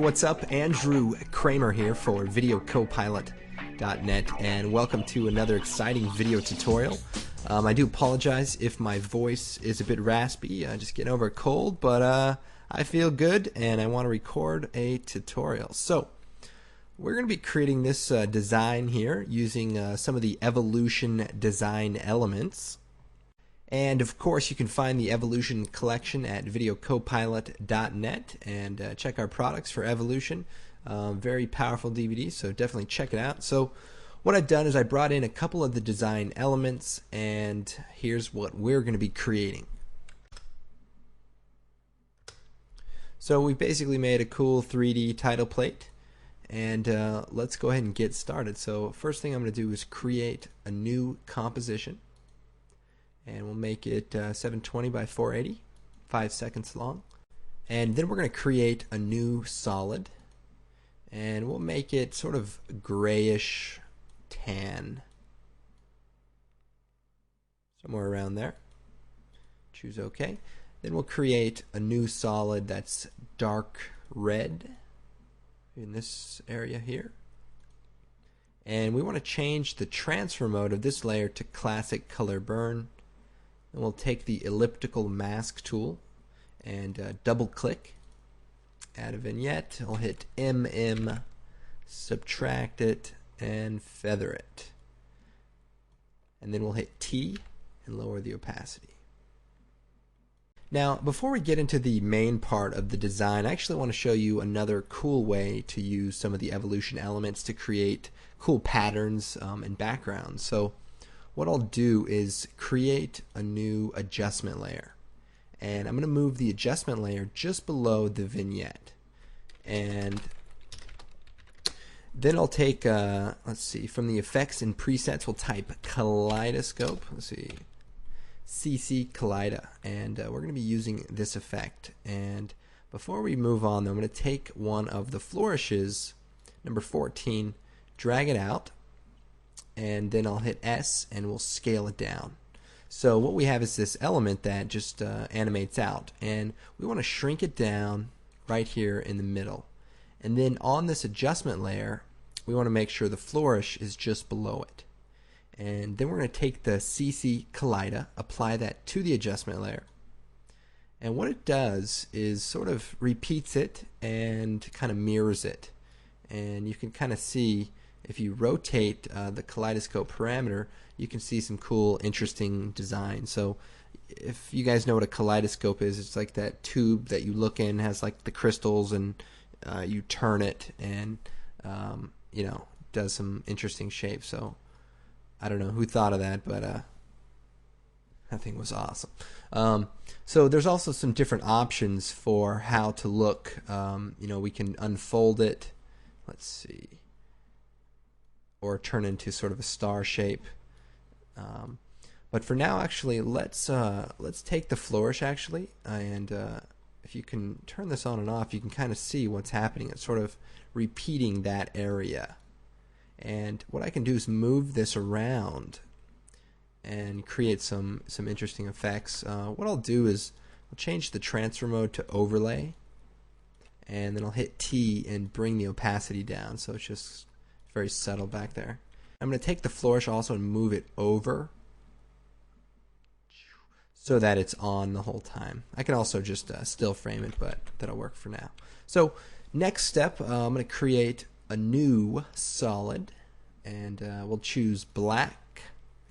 what's up? Andrew Kramer here for VideoCopilot.net, and welcome to another exciting video tutorial. I do apologize if my voice is a bit raspy. Just getting over a cold, but I feel good and I want to record a tutorial. So we're going to be creating this design here using some of the evolution design elements. And of course you can find the Evolution collection at VideoCopilot.net and check our products for Evolution. Very powerful DVD, so definitely check it out. So what I've done is I brought in a couple of the design elements, and here's what we're going to be creating. So we basically made a cool 3D title plate, and let's go ahead and get started. So first thing I'm going to do is create a new composition. And we'll make it 720 by 480, 5 seconds long. And then we're going to create a new solid, and we'll make it sort of grayish tan, somewhere around there. Choose OK. Then we'll create a new solid that's dark red in this area here. And we want to change the transfer mode of this layer to classic color burn. And we'll take the elliptical mask tool and double click, add a vignette. I'll hit MM, subtract it, and feather it. And then we'll hit T and lower the opacity. Now, before we get into the main part of the design, I actually want to show you another cool way to use some of the evolution elements to create cool patterns and backgrounds. So what I'll do is create a new adjustment layer, and I'm going to move the adjustment layer just below the vignette, and then I'll take let's see, from the effects and presets we'll type Kaleidoscope. Let's see, CC Kaleido, and we're going to be using this effect. And before we move on though, I'm going to take one of the flourishes, number 14, drag it out, and then I'll hit S and we'll scale it down. So what we have is this element that just animates out, and we want to shrink it down right here in the middle. And then on this adjustment layer we want to make sure the flourish is just below it. And then we're going to take the CC Kaleido, apply that to the adjustment layer. And what it does is sort of repeats it and kind of mirrors it. And you can kind of see, if you rotate the kaleidoscope parameter, you can see some cool, interesting design. So if you guys know what a kaleidoscope is, it's like that tube that you look in, has like the crystals, and you turn it, and you know, does some interesting shapes. So I don't know who thought of that, but that thing was awesome. So there's also some different options for how to look. You know, we can unfold it. Let's see. Or turn into sort of a star shape. But for now, actually, let's take the flourish actually, and if you can turn this on and off, you can kind of see what's happening. It's sort of repeating that area. And what I can do is move this around and create some interesting effects. What I'll do is I'll change the transfer mode to overlay, and then I'll hit T and bring the opacity down, so it's just very subtle back there. I'm going to take the flourish also and move it over so that it's on the whole time. I can also just still frame it, but that'll work for now. So next step, I'm going to create a new solid, and we'll choose black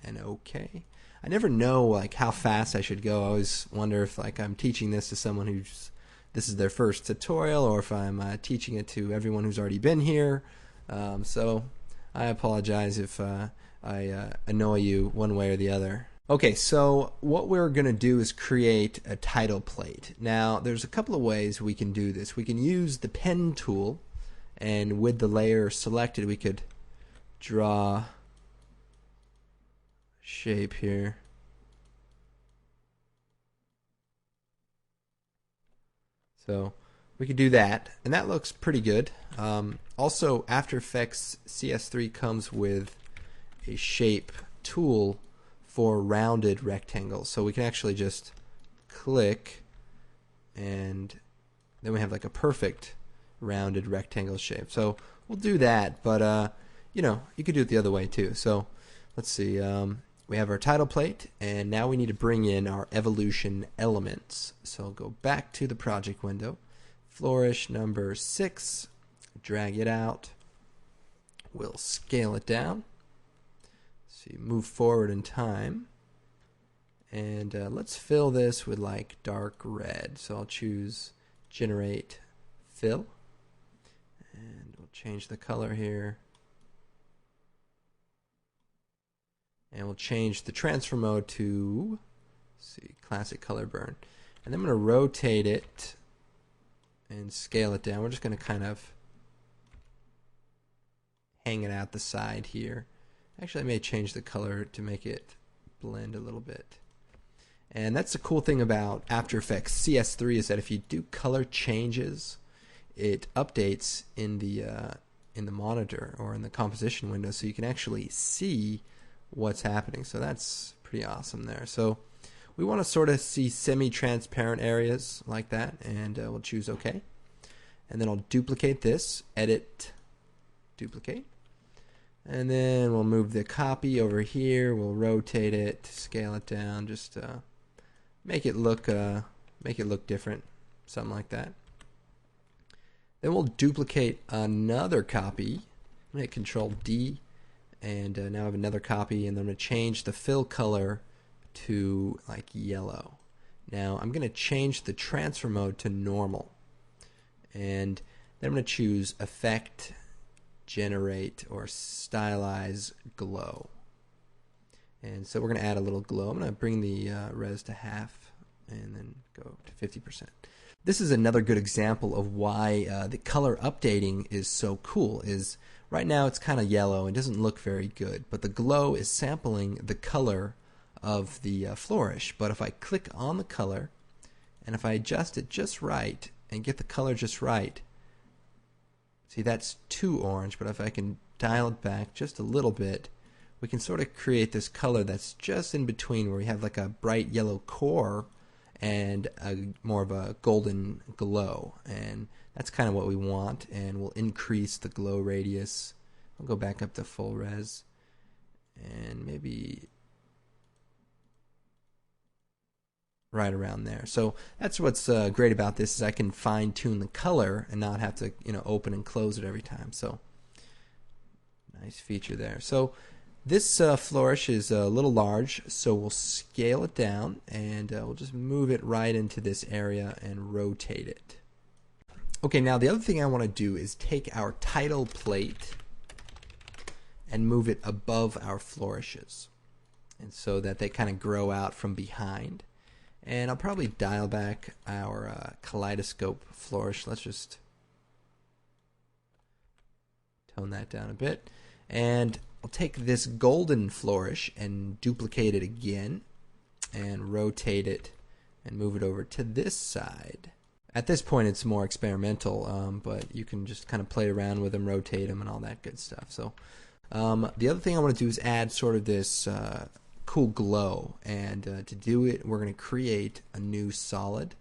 and OK. I never know like how fast I should go. I always wonder if like I'm teaching this to someone who's this is their first tutorial, or if I'm teaching it to everyone who's already been here. So I apologize if I annoy you one way or the other. Okay, so what we're going to do is create a title plate. Now there's a couple of ways we can do this. We can use the pen tool, and with the layer selected we could draw a shape here. So we could do that, and that looks pretty good. Also, After Effects CS3 comes with a shape tool for rounded rectangles, so we can actually just click, and then we have like a perfect rounded rectangle shape. So we'll do that, but you know, you could do it the other way too. So let's see. We have our title plate, and now we need to bring in our evolution elements. So I'll go back to the project window, flourish number 6, drag it out. We'll scale it down. So you move forward in time, and let's fill this with like dark red. So I'll choose generate fill, and we'll change the color here. And we'll change the transfer mode to, let's see, classic color burn. And then I'm going to rotate it and scale it down. We're just going to kind of hang it out the side here. Actually, I may change the color to make it blend a little bit. And that's the cool thing about After Effects CS3 is that if you do color changes, it updates in the monitor or in the composition window, so you can actually see what's happening. So that's pretty awesome there. So we want to sort of see semi-transparent areas like that, and we'll choose OK. And then I'll duplicate this, edit, duplicate. And then we'll move the copy over here. We'll rotate it, scale it down, just make it look different, something like that. Then we'll duplicate another copy. I'm going to hit Control D, and now I have another copy, and I'm going to change the fill color to like yellow. Now I'm going to change the transfer mode to normal, and then I'm going to choose Effect, Generate, or Stylize Glow. And so we're going to add a little glow. I'm going to bring the res to half and then go to 50%. This is another good example of why the color updating is so cool. Is right now it's kind of yellow and doesn't look very good, but the glow is sampling the color of the flourish. But if I click on the color and if I adjust it just right and get the color just right, see, that's too orange, but if I can dial it back just a little bit, we can sort of create this color that's just in between, where we have like a bright yellow core and more of a golden glow. And that's kind of what we want, and we'll increase the glow radius. I'll go back up to full res, and maybe right around there. So that's what's great about this, is I can fine tune the color and not have to, you know, open and close it every time. So nice feature there. So this flourish is a little large, so we'll scale it down, and we'll just move it right into this area and rotate it. Okay, now the other thing I want to do is take our title plate and move it above our flourishes, and so that they kind of grow out from behind. And I'll probably dial back our Kaleidoscope flourish. Let's just tone that down a bit. And I'll take this golden flourish and duplicate it again and rotate it and move it over to this side. At this point it's more experimental, but you can just kind of play around with them, rotate them, and all that good stuff. So the other thing I want to do is add sort of this cool glow, and to do it we're going to create a new solid,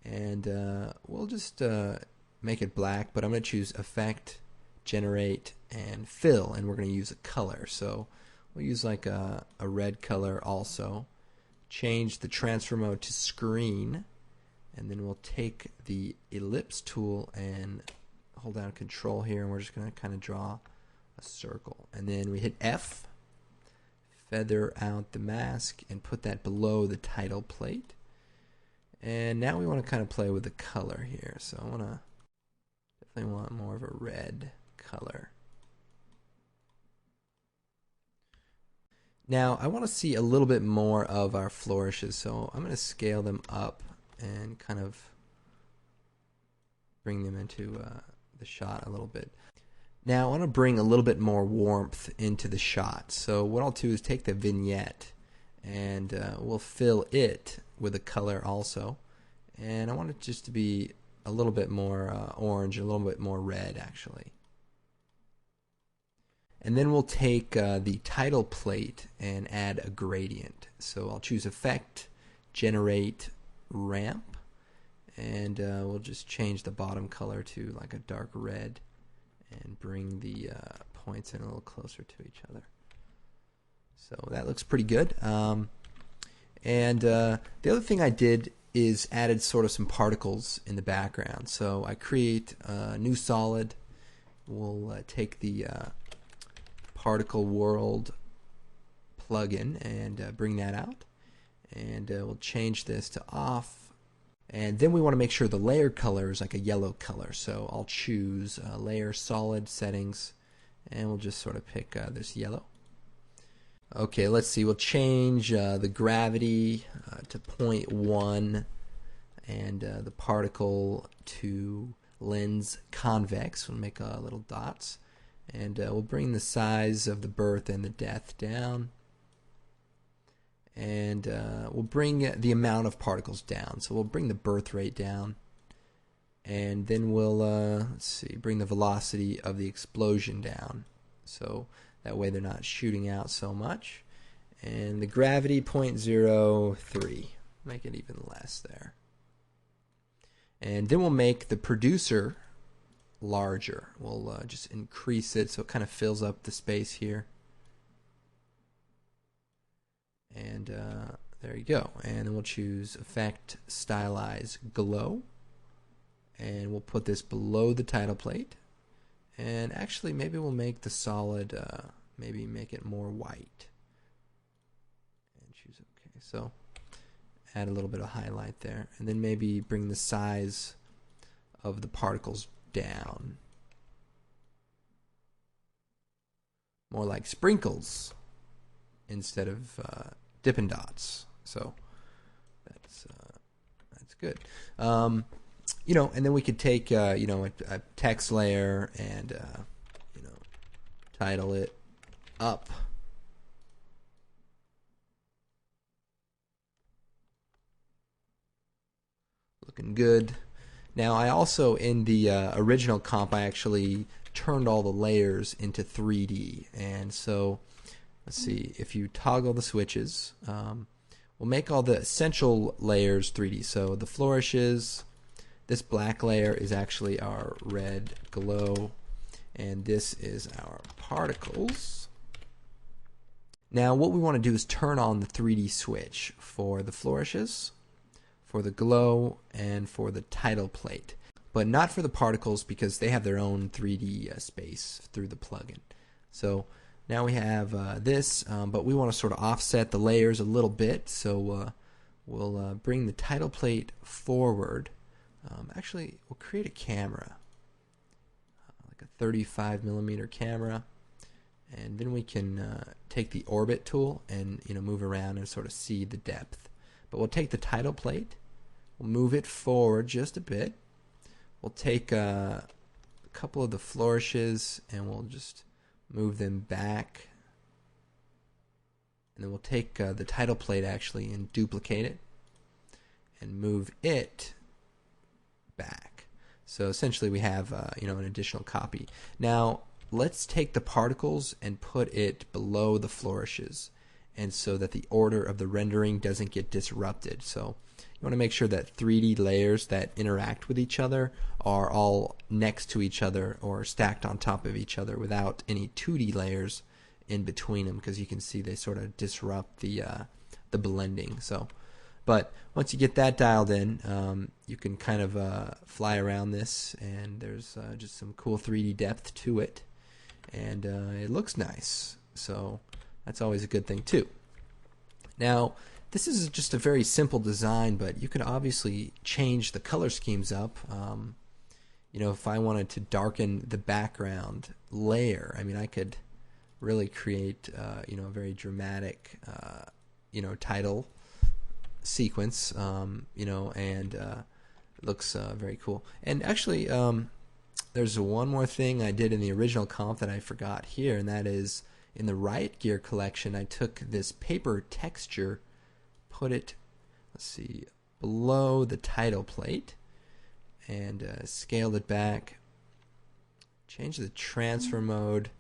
and we'll just make it black, but I'm going to choose Effect, Generate, and Fill, and we're going to use a color. So we'll use like a red color also. Change the transfer mode to screen, and then we'll take the ellipse tool and hold down Control here, and we're just going to kind of draw a circle, and then we hit F, feather out the mask, and put that below the title plate. And now we want to kind of play with the color here, so I definitely want more of a red color. Now I want to see a little bit more of our flourishes, so I'm going to scale them up and kind of bring them into the shot a little bit. Now I want to bring a little bit more warmth into the shot, so what I'll do is take the vignette and we'll fill it with a color also, and I want it just to be a little bit more orange, a little bit more red actually. And then we'll take the title plate and add a gradient. So I'll choose Effect, Generate, Ramp, and we'll just change the bottom color to like a dark red and bring the points in a little closer to each other. So that looks pretty good. The other thing I did is added sort of some particles in the background. So I create a new solid. We'll take the particle world plugin and bring that out. And we'll change this to off. And then we want to make sure the layer color is like a yellow color. So I'll choose layer solid settings, and we'll just sort of pick this yellow. Okay, let's see. We'll change the gravity to 0.1 and the particle to lens convex. We'll make little dots. And we'll bring the size of the birth and the death down. And we'll bring the amount of particles down. So we'll bring the birth rate down. And then we'll, let's see, bring the velocity of the explosion down. So that way they're not shooting out so much. And the gravity 0.03. Make it even less there. And then we'll make the producer larger. We'll just increase it so it kind of fills up the space here. And there you go. And then we'll choose Effect, Stylize, Glow. And we'll put this below the title plate. And actually, maybe we'll make the solid, maybe make it more white. And choose OK. So add a little bit of highlight there. And then maybe bring the size of the particles down. More like sprinkles instead of Dippin' Dots. So that's good. You know, and then we could take you know, a text layer and you know, title it up. Looking good. Now I also, in the original comp, I actually turned all the layers into 3D, and so let's see, if you toggle the switches, we'll make all the essential layers 3D. So the flourishes, this black layer is actually our red glow, and this is our particles. Now what we want to do is turn on the 3D switch for the flourishes, for the glow, and for the title plate, but not for the particles because they have their own 3D space through the plugin. So now we have this, but we want to sort of offset the layers a little bit, so we'll bring the title plate forward. Actually, we'll create a camera, like a 35mm camera, and then we can take the orbit tool and, you know, move around and sort of see the depth. But we'll take the title plate, we'll move it forward just a bit. We'll take a couple of the flourishes and we'll just move them back, and then we'll take the title plate actually and duplicate it and move it back. So essentially we have you know, an additional copy. Now let's take the particles and put it below the flourishes, and so that the order of the rendering doesn't get disrupted. So you want to make sure that 3D layers that interact with each other are all next to each other or stacked on top of each other without any 2D layers in between them, because you can see they sort of disrupt the blending. So, but once you get that dialed in, you can kind of fly around this, and there's just some cool 3D depth to it, and it looks nice. So that's always a good thing too. Now, this is just a very simple design, but you can obviously change the color schemes up. You know, if I wanted to darken the background layer, I mean, I could really create, you know, a very dramatic, you know, title sequence, you know, and it looks very cool. And actually, there's one more thing I did in the original comp that I forgot here, and that is in the Riot Gear collection, I took this paper texture, put it, let's see, below the title plate, and scaled it back, change the transfer mode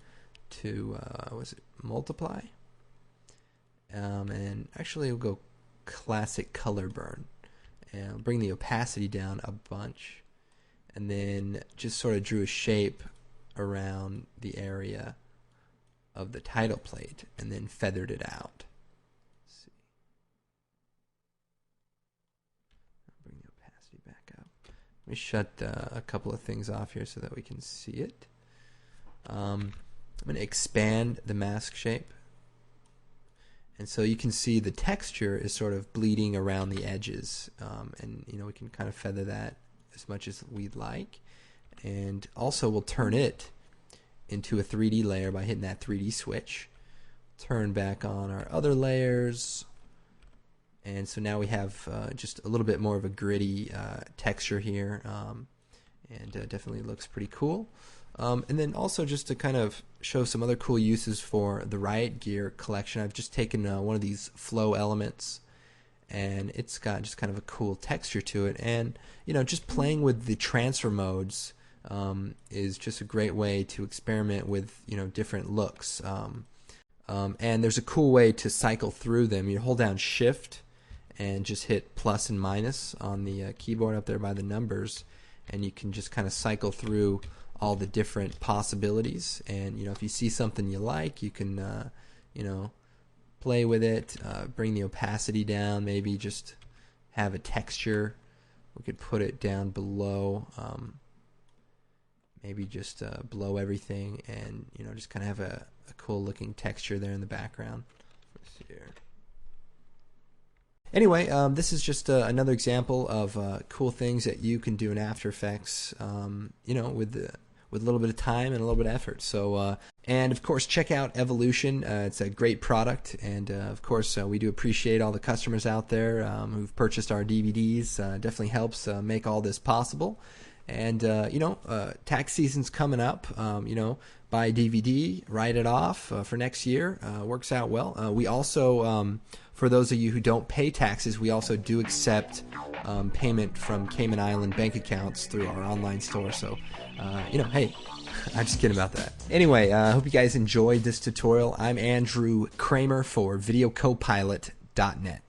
to, was it multiply? And actually we'll go classic color burn, and I'll bring the opacity down a bunch, and then just sort of drew a shape around the area of the title plate, and then feathered it out. Let's see. I'll bring the opacity back up. Let me shut a couple of things off here so that we can see it. I'm going to expand the mask shape. And so you can see the texture is sort of bleeding around the edges, and we can kind of feather that as much as we'd like. And also we'll turn it into a 3D layer by hitting that 3D switch. Turn back on our other layers, and so now we have just a little bit more of a gritty texture here, and definitely looks pretty cool. And then also just to kind of show some other cool uses for the Riot Gear collection, I've just taken one of these flow elements, and it's got just kind of a cool texture to it. And just playing with the transfer modes is just a great way to experiment with different looks. And there's a cool way to cycle through them. You hold down Shift and just hit plus and minus on the keyboard up there by the numbers, and you can just kind of cycle through all the different possibilities. And if you see something you like, you can play with it, bring the opacity down, maybe just have a texture. We could put it down below, maybe just below everything, and just kind of have a cool looking texture there in the background. Let's see here. Anyway, this is just another example of cool things that you can do in After Effects, with a little bit of time and a little bit of effort. So, and of course, check out Evolution. It's a great product, and of course, we do appreciate all the customers out there who've purchased our DVDs. Definitely helps make all this possible. And tax season's coming up. Buy a DVD, write it off for next year. Works out well. We also, for those of you who don't pay taxes, we also do accept payment from Cayman Island bank accounts through our online store. So, hey, I'm just kidding about that. Anyway, I hope you guys enjoyed this tutorial. I'm Andrew Kramer for VideoCopilot.net.